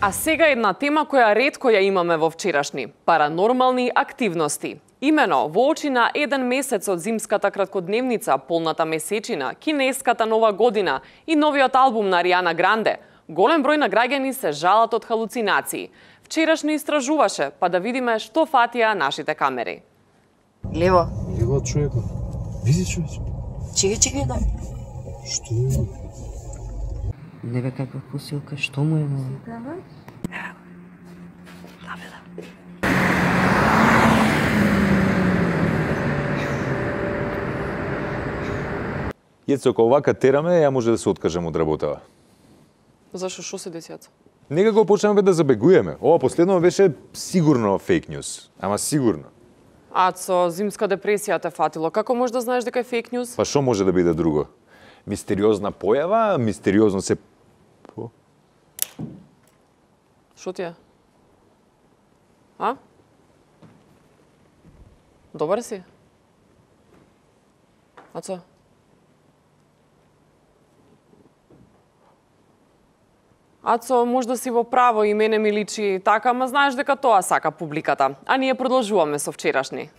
А сега една тема која ретко ја имаме во вчерашни – паранормални активности. Имено, во очи на еден месец од зимската краткодневница, полната месечина, кинеската нова година и новиот албум на Аријана Гранде, голем број на граѓани се жалат од халуцинации. Вчерашни истражуваше, па да видиме што фатија нашите камери. Лево. Лево човеко. Види човече. Чекај, да. Што е? Не бе каква посилка, што му е? Јецо, ако овака тераме, ја може да се откажем од работава. Зашо, шо се деси, Јацо? Некако почнеме да забегуеме. Ова последно беше сигурно фейк ньюс. Ама сигурно. Ацо, зимска депресија те фатило. Како можеш да знаеш дека е фейк ньюс? Па што може да биде друго? Мистериозна појава, мистериозно се... Шо ти е? А? Добар си? Ацо? Ацо, можда си во право и мене ми личи така, ама знаеш дека тоа сака публиката. А ние продолжуваме со вчерашни.